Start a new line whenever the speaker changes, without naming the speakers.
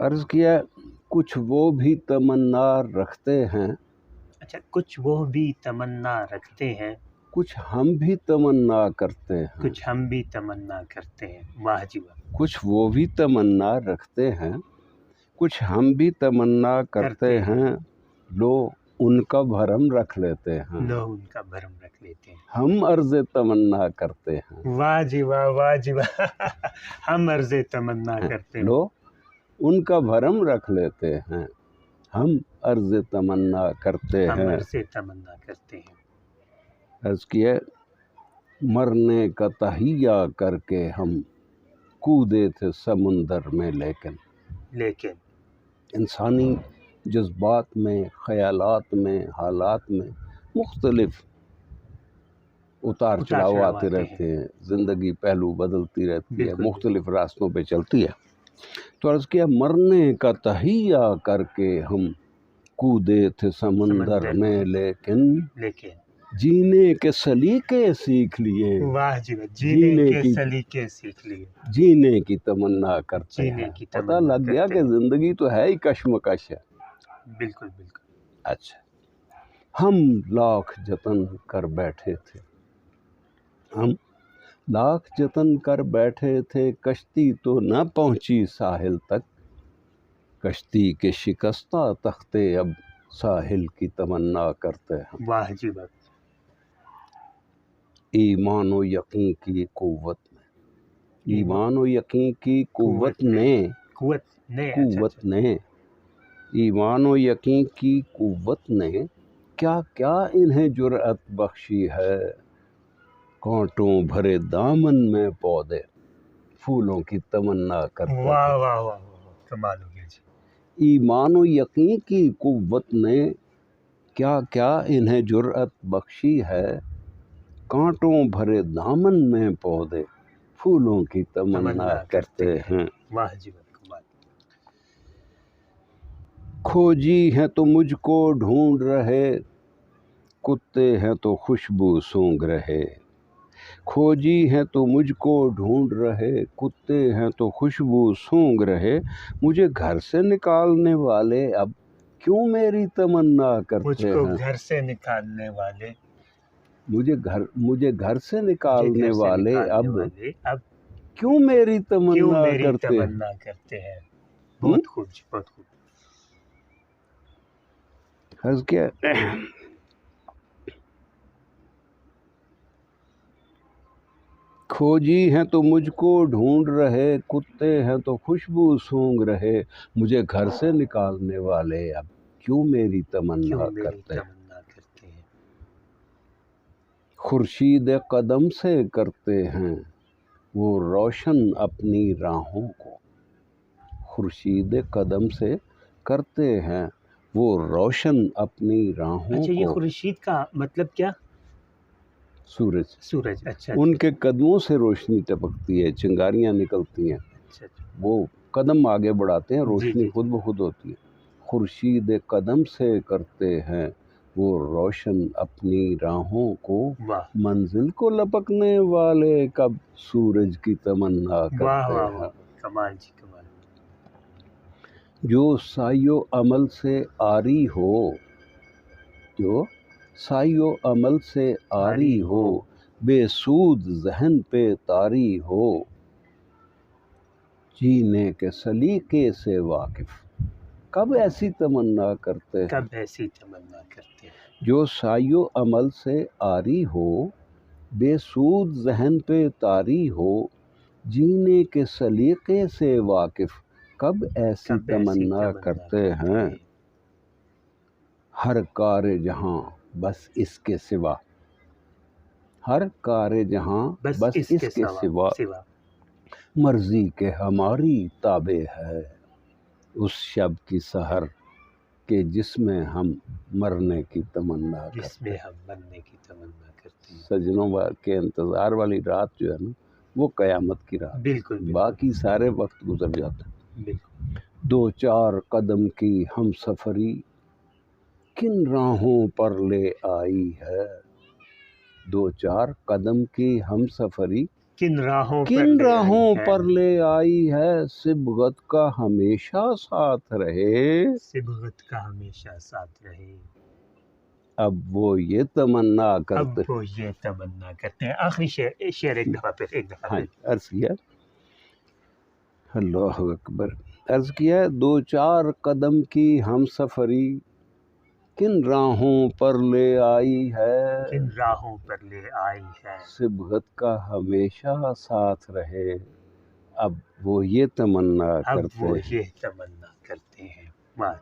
عرض کیا کچھ وہ بھی تمنا رکھتے ہیں،
اچھا، کچھ وہ بھی تمنا رکھتے ہیں،
کچھ ہم بھی تمنا کرتے ہیں،
کچھ ہم بھی تمنا کرتے ہیں۔ واہ جی واہ،
کچھ وہ بھی تمنا رکھتے ہیں، کچھ ہم بھی تمنا کرتے ہیں، لو ان کا بھرم رکھ لیتے ہیں،
لو ان کا بھرم رکھ لیتے ہیں۔
ہم عرض تمنا کرتے ہیں،
واہ جی واہ، واہ جی واہ، ہم عرض تمنا کرتے ہیں۔
لو ان کا بھرم رکھ لیتے ہیں، ہم عرض تمنا کرتے
ہم
ہیں۔
عرض تمنا کرتے ہیں۔
عرض کیا مرنے کا تہیہ کر کے ہم کودے تھے سمندر میں، لیکن انسانی جذبات میں، خیالات میں، حالات میں مختلف اتار چڑھاؤ آتے رہتے ہیں، زندگی پہلو بدلتی رہتی ہے، مختلف راستوں پہ چلتی ہے۔ تو عرض کیا مرنے کا تہیہ کر کے ہم کودے تھے سمندر میں، لیکن جینے کے سلیقے سیکھ لیے۔
واہ جی واہ، جینے کے سلیقے سیکھ لیے،
جینے کی تمنا کرتے ہیں۔ پتہ لگ گیا کہ زندگی تو ہے ہی کشمکش ہے۔
بالکل بالکل۔
اچھا، ہم لاکھ جتن کر بیٹھے تھے، ہم لاکھ جتن کر بیٹھے تھے، کشتی تو نہ پہنچی ساحل تک، کشتی کے شکستہ تختے اب ساحل کی تمنا کرتے ہیں۔
واہ جی واہ،
ایمان و یقین کی قوت میں، ایمان و یقین کی قوت نے، ایمان و یقین کی قوت نے کیا کیا انہیں جرأت بخشی ہے، کانٹوں بھرے دامن میں پودے پھولوں کی تمنا کرتے ہیں۔
واہ واہ واہ، کمال ہو گیا جی۔
ایمان و یقین کی قوت نے کیا کیا انہیں جرأت بخشی ہے، کانٹوں بھرے دامن میں پودے پھولوں کی تمنا کرتے ہیں۔
واہ جی واہ، کمال۔
کھوجی ہیں تو مجھ کو ڈھونڈ رہے، کتے ہیں تو خوشبو سونگ رہے، کھوجی ہیں تو مجھ کو ڈھونڈ رہے، کتے ہیں تو خوشبو سونگ رہے، مجھے گھر سے نکالنے والے اب کیوں میری تمنا کرتے ہیں۔
مجھ کو گھر سے نکالنے والے،
مجھے گھر سے نکالنے والے اب کیوں میری تمنا
کرتے ہیں۔ بہت خوب جی، بہت خوب۔
عرض کیا کھوجی ہیں تو مجھ کو ڈھونڈ رہے، کتے ہیں تو خوشبو سونگ رہے، مجھے گھر سے نکالنے والے اب کیوں میری تمنا کرتے ہیں۔ خورشید قدم سے کرتے ہیں وہ روشن اپنی راہوں کو، خورشید قدم سے کرتے ہیں وہ روشن اپنی راہوں
اچھا، یہ
کو۔
خورشید کا مطلب کیا؟
سورج۔
اچھا،
ان کے قدموں سے روشنی ٹپکتی ہے، چنگاریاں نکلتی ہیں، وہ قدم آگے بڑھاتے ہیں، روشنی خود بخود ہوتی ہے۔ خورشید قدم سے کرتے ہیں وہ روشن اپنی راہوں کو، منزل کو لپکنے والے کب سورج کی تمنا کرتے ہیں۔
کمال جی، کمال۔
جو سعی و عمل سے عاری ہو، جو سعی و عمل سے عاری ہو، بے سود ذہن پہ طاری ہو، جینے کے سلیقے سے واقف کب ایسی تمنا کرتے ہیں۔
کب ایسی تمنا کرتے ہیں۔
جو سعی و عمل سے عاری ہو، بے سود ذہن پہ طاری ہو، جینے کے سلیقے سے واقف کب ایسی تمنا کرتے ہیں۔ ہر کار جہاں بس اس کے سوا، ہر کار جہاں بس اس کے سوا، مرضی کے ہماری تابع ہے، اس شب کی سحر کہ جس میں ہم مرنے کی تمنا کرتے ہیں۔ سجنوں کے انتظار والی رات جو ہے نا، وہ قیامت کی رات،
بالکل،
باقی سارے وقت گزر جاتا ہے۔ دو چار قدم کی ہم سفری کن راہوں پر لے آئی ہے، دو چار قدم کی ہم سفری
کن راہوں
پر لے آئی ہے صبغت کا ہمیشہ ساتھ رہے،
صبغت کا ہمیشہ ساتھ رہے۔
اب وہ یہ تمنا کرتے
ہیں۔ آخری شعر ایک دفعہ
عرض کیا، اللہ اکبر، عرض کیا دو چار قدم کی ہم سفری کن راہوں پر لے آئی ہے، صبغت کا ہمیشہ ساتھ رہے، اب وہ یہ تمنا کرتے ہیں۔
واہ